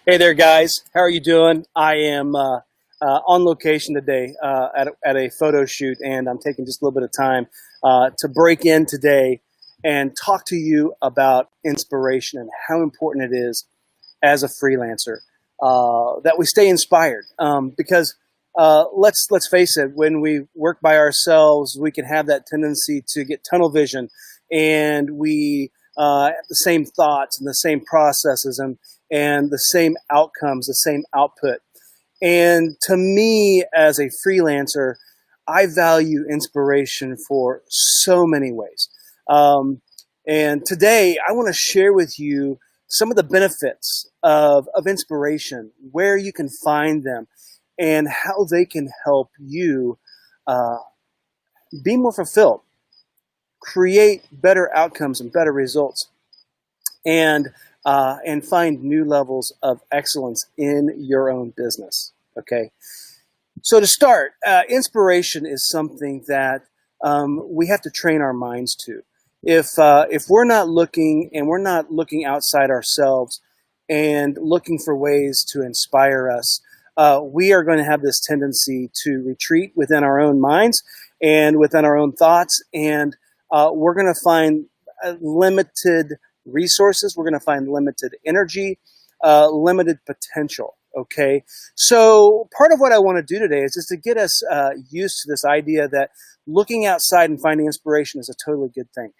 Hey there, guys. How are you doing? I am on location today at a photo shoot, and I'm taking just a little bit of time to break in today and talk to you about inspiration and how important it is as a freelancer that we stay inspired. Because let's face it, when we work by ourselves, we can have that tendency to get tunnel vision, and we have the same thoughts and the same processes and the same outcomes, the same output. And to me, as a freelancer, I value inspiration for so many ways. And today, I want to share with you some of the benefits of inspiration, where you can find them, and how they can help you uh, be more fulfilled, create better outcomes and better results, and find new levels of excellence in your own business. Okay, so to start, inspiration is something that we have to train our minds to. If we're not looking and we're not looking outside ourselves and looking for ways to inspire us, we are going to have this tendency to retreat within our own minds and within our own thoughts, and we're going to find limited resources. We're going to find limited energy, limited potential. Okay, so part of what I want to do today is just to get us used to this idea that looking outside and finding inspiration is a totally good thing.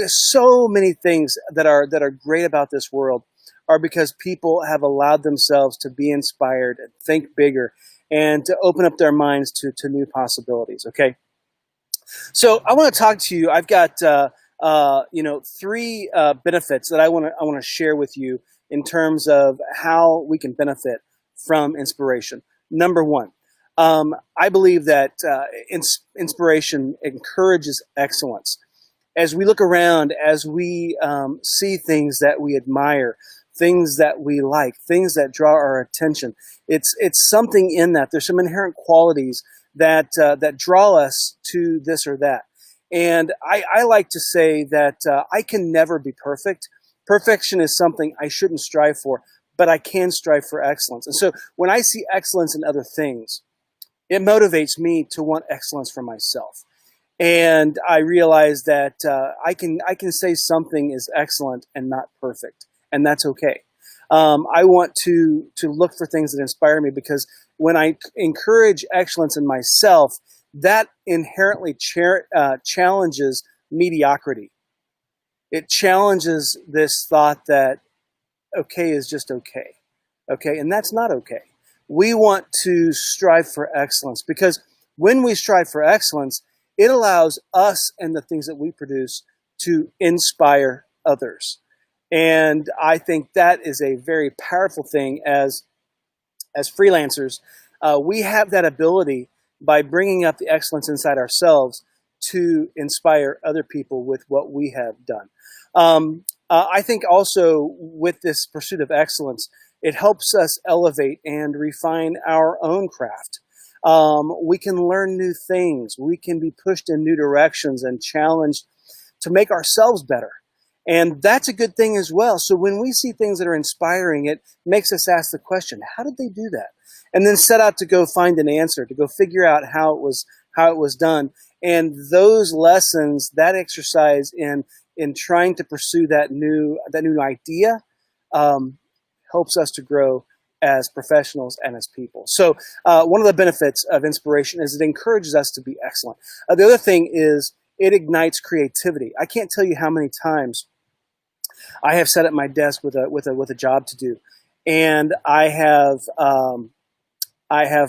So many things that are great about this world are because people have allowed themselves to be inspired and think bigger and to open up their minds to new possibilities. Okay, so I want to talk to you. I've got three benefits that I want to share with you in terms of how we can benefit from inspiration. Number one, I believe that inspiration encourages excellence. As we look around, as we see things that we admire, things that we like, things that draw our attention, it's something in that. There's some inherent qualities that draw us to this or that. And I like to say that I can never be perfect. Perfection is something I shouldn't strive for, but I can strive for excellence. And so when I see excellence in other things, it motivates me to want excellence for myself. And I realize that I can say something is excellent and not perfect, and that's okay. I want to look for things that inspire me, because when I encourage excellence in myself, that inherently challenges mediocrity. It challenges this thought that okay is just okay. Okay, and that's not okay. We want to strive for excellence, because when we strive for excellence, it allows us and the things that we produce to inspire others. And I think that is a very powerful thing as freelancers. We have that ability by bringing up the excellence inside ourselves to inspire other people with what we have done. I think also with this pursuit of excellence, it helps us elevate and refine our own craft. We can learn new things. We can be pushed in new directions and challenged to make ourselves better. And that's a good thing as well. So when we see things that are inspiring, it makes us ask the question, how did they do that? And then set out to go find an answer, to go figure out how it was done. And those lessons, that exercise in trying to pursue that new idea, helps us to grow as professionals and as people. So one of the benefits of inspiration is it encourages us to be excellent. The other thing is it ignites creativity. I can't tell you how many times I have sat at my desk with a job to do, and I have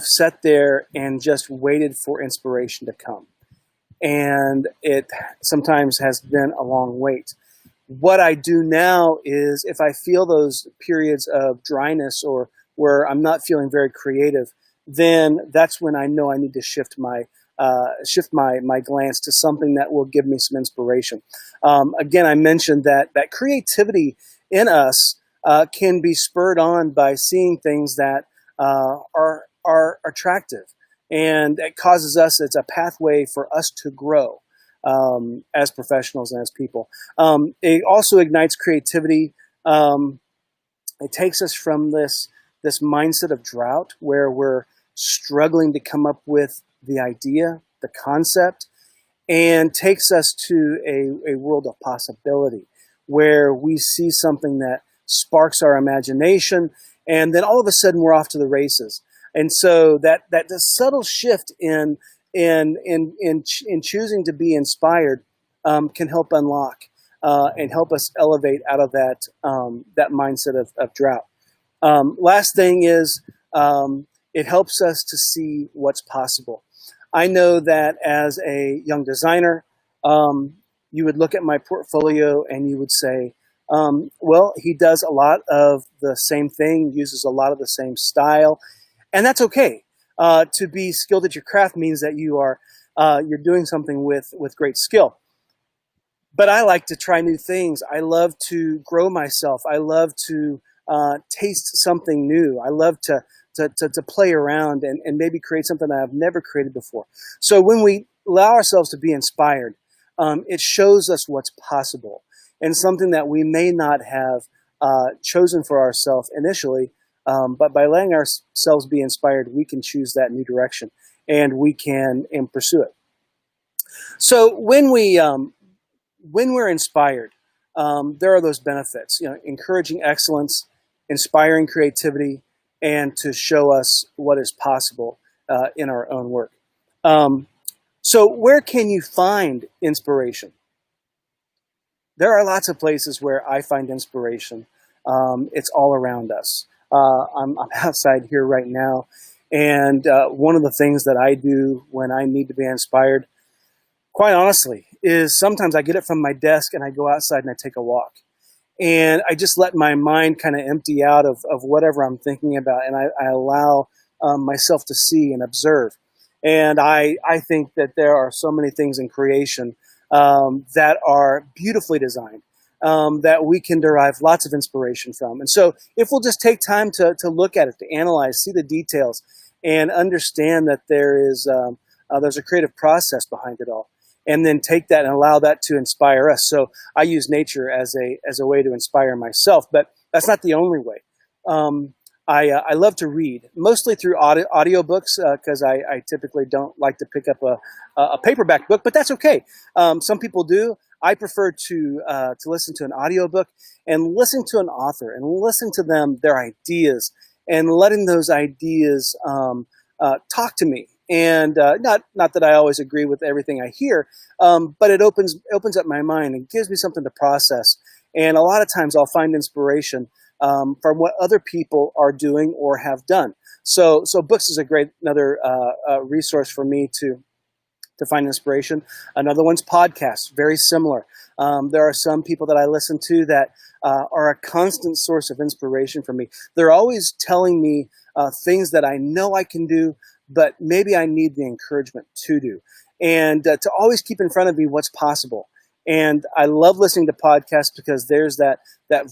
sat there and just waited for inspiration to come, and it sometimes has been a long wait. What I do now is, if I feel those periods of dryness or where I'm not feeling very creative, then that's when I know I need to shift my glance to something that will give me some inspiration. Again, I mentioned that creativity in us can be spurred on by seeing things that are attractive, and it causes us. It's a pathway for us to grow as professionals and as people. It also ignites creativity It takes us from this mindset of drought where we're struggling to come up with the idea, the concept, and takes us to a world of possibility where we see something that sparks our imagination, and then all of a sudden we're off to the races. And so that the subtle shift in choosing to be inspired can help unlock and help us elevate out of that mindset of drought. Last thing is it helps us to see what's possible. I know that as a young designer, you would look at my portfolio and you would say, well, he does a lot of the same thing, uses a lot of the same style, and that's okay. To be skilled at your craft means that you're doing something with great skill. But I like to try new things. I love to grow myself. I love to taste something new. I love to play around and maybe create something that I've never created before. So when we allow ourselves to be inspired, it shows us what's possible and something that we may not have chosen for ourselves initially. But by letting ourselves be inspired, we can choose that new direction and we can pursue it. So when we're inspired, there are those benefits, encouraging excellence, inspiring creativity, and to show us what is possible in our own work. So where can you find inspiration? There are lots of places where I find inspiration. It's all around us. I'm outside here right now, and one of the things that I do when I need to be inspired, quite honestly, is sometimes I get it from my desk and I go outside and I take a walk. And I just let my mind kind of empty out of whatever I'm thinking about, and I allow myself to see and observe. And I think that there are so many things in creation that are beautifully designed, that we can derive lots of inspiration from. And so if we'll just take time to look at it, to analyze, see the details, and understand that there's a creative process behind it all, and then take that and allow that to inspire us. So I use nature as a way to inspire myself, but that's not the only way. I love to read, mostly through audiobooks, because I typically don't like to pick up a paperback book, but that's okay. Some people do. I prefer to listen to an audiobook and listen to an author and listen to their ideas, and letting those ideas talk to me. And not that I always agree with everything I hear, but it opens up my mind and gives me something to process. And a lot of times I'll find inspiration from what other people are doing or have done. So books is a great another resource for me to find inspiration. Another one's podcasts, very similar. There are some people that I listen to that are a constant source of inspiration for me. They're always telling me things that I know I can do, but maybe I need the encouragement to do. And to always keep in front of me what's possible. And I love listening to podcasts because there's that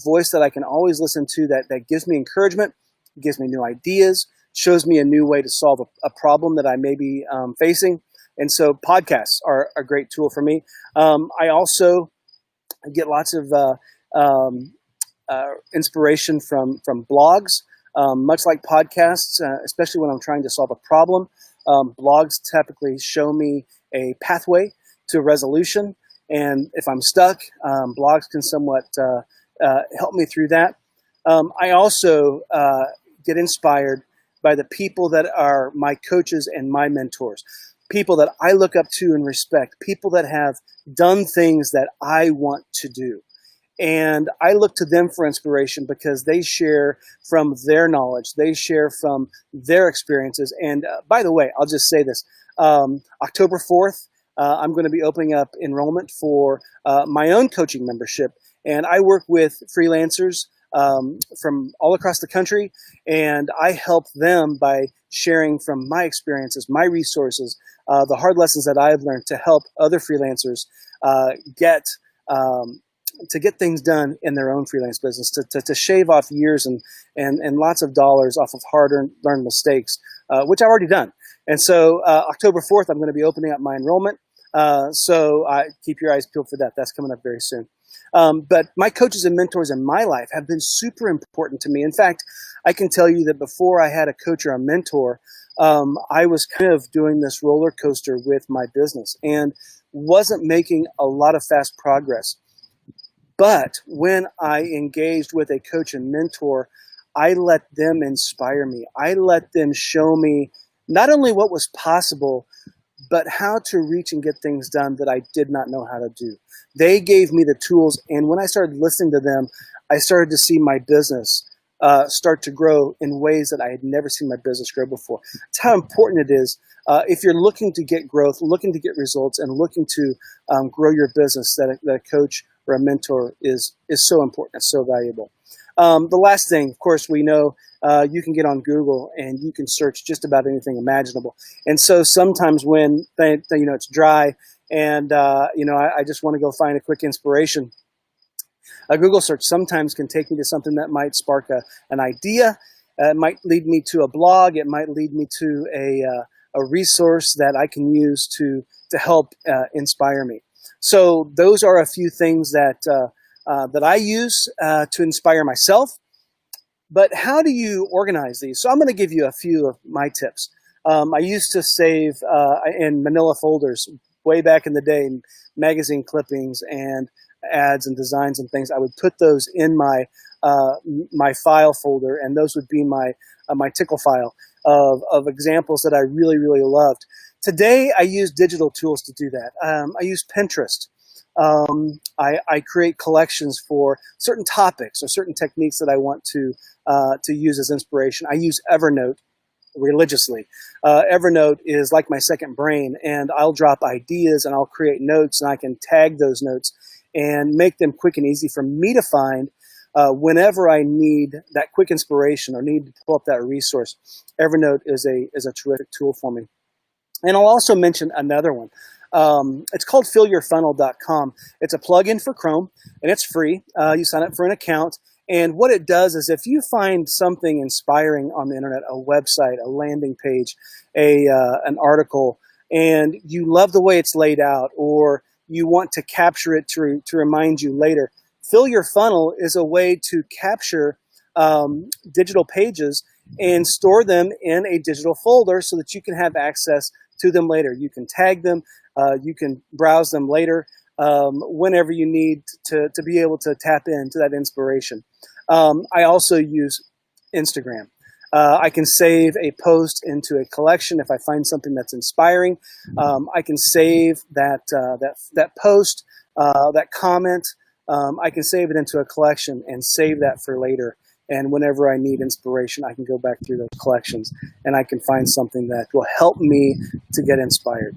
voice that I can always listen to that gives me encouragement, gives me new ideas, shows me a new way to solve a problem that I may be facing. And so podcasts are a great tool for me. I also get lots of inspiration from blogs, much like podcasts, especially when I'm trying to solve a problem. Blogs typically show me a pathway to resolution. And if I'm stuck, blogs can somewhat help me through that. I also get inspired by the people that are my coaches and my mentors, people that I look up to and respect, people that have done things that I want to do. And I look to them for inspiration because they share from their knowledge. They share from their experiences. And by the way, I'll just say this. October 4th, I'm going to be opening up enrollment for my own coaching membership. And I work with freelancers from all across the country. And I help them by sharing from my experiences, my resources, the hard lessons that I've learned to help other freelancers get things done in their own freelance business, to shave off years and lots of dollars off of hard-earned mistakes, which I've already done. And so October 4th, I'm going to be opening up my enrollment. So keep your eyes peeled for that. That's coming up very soon. But my coaches and mentors in my life have been super important to me. In fact, I can tell you that before I had a coach or a mentor, I was kind of doing this roller coaster with my business and wasn't making a lot of fast progress. But when I engaged with a coach and mentor, I let them inspire me. I let them show me not only what was possible, but how to reach and get things done that I did not know how to do. They gave me the tools, and when I started listening to them, I started to see my business start to grow in ways that I had never seen my business grow before. It's how important it is. If you're looking to get growth, looking to get results, and looking to grow your business, that a coach or a mentor is so important. It's so valuable. The last thing, of course, we know you can get on Google and you can search just about anything imaginable. And so sometimes when it's dry and I just want to go find a quick inspiration, a Google search sometimes can take me to something that might spark an idea. It might lead me to a blog. It might lead me to a resource that I can use to help inspire me. So those are a few things that I use to inspire myself. But how do you organize these? So I'm going to give you a few of my tips. I used to save in manila folders way back in the day, magazine clippings and ads and designs and things. I would put those in my my file folder, and those would be my tickle file of examples that I really, really loved. Today, I use digital tools to do that. I use Pinterest. I create collections for certain topics or certain techniques that I want to use as inspiration. I use Evernote religiously. Evernote is like my second brain, and I'll drop ideas and I'll create notes, and I can tag those notes and make them quick and easy for me to find whenever I need that quick inspiration or need to pull up that resource. Evernote is a terrific tool for me. And I'll also mention another one. It's called fillyourfunnel.com. It's a plugin for Chrome, and it's free. You sign up for an account, and what it does is if you find something inspiring on the internet, a website, a landing page, an article, and you love the way it's laid out, or you want to capture it to remind you later, Fill Your Funnel is a way to capture digital pages and store them in a digital folder so that you can have access to them later. You can tag them. You can browse them later whenever you need to be able to tap into that inspiration. I also use Instagram. I can save a post into a collection if I find something that's inspiring. I can save that post, that comment. I can save it into a collection and save that for later. And whenever I need inspiration, I can go back through those collections and I can find something that will help me to get inspired.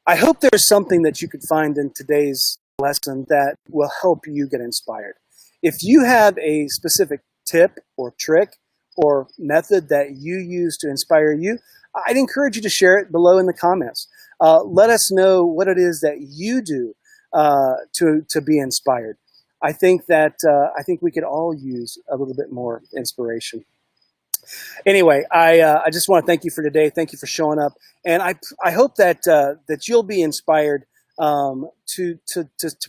I hope there's something that you could find in today's lesson that will help you get inspired. If you have a specific tip or trick or method that you use to inspire you, I'd encourage you to share it below in the comments. Let us know what it is that you do to be inspired. I think we could all use a little bit more inspiration. Anyway, I just want to thank you for today. Thank you for showing up, and I hope that you'll be inspired to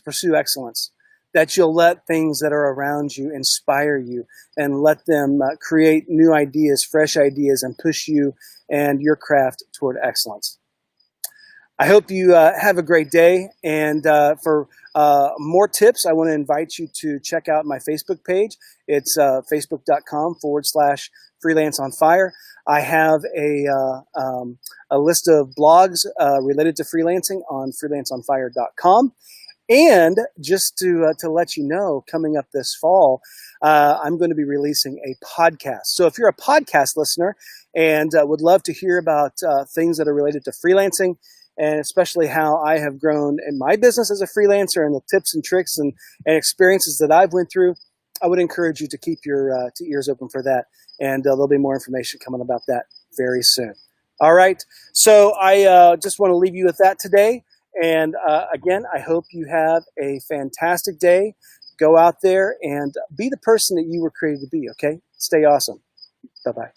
pursue excellence. That you'll let things that are around you inspire you and let them create new ideas, fresh ideas, and push you and your craft toward excellence. I hope you have a great day. And for more tips, I want to invite you to check out my Facebook page. It's facebook.com/Freelance on Fire. I have a list of blogs related to freelancing on freelanceonfire.com. And just to let you know, coming up this fall, I'm going to be releasing a podcast. So if you're a podcast listener and would love to hear about things that are related to freelancing, and especially how I have grown in my business as a freelancer and the tips and tricks and experiences that I've went through, I would encourage you to keep your ears open for that. And there'll be more information coming about that very soon. All right. So I just want to leave you with that today. And again, I hope you have a fantastic day. Go out there and be the person that you were created to be, okay? Stay awesome. Bye-bye.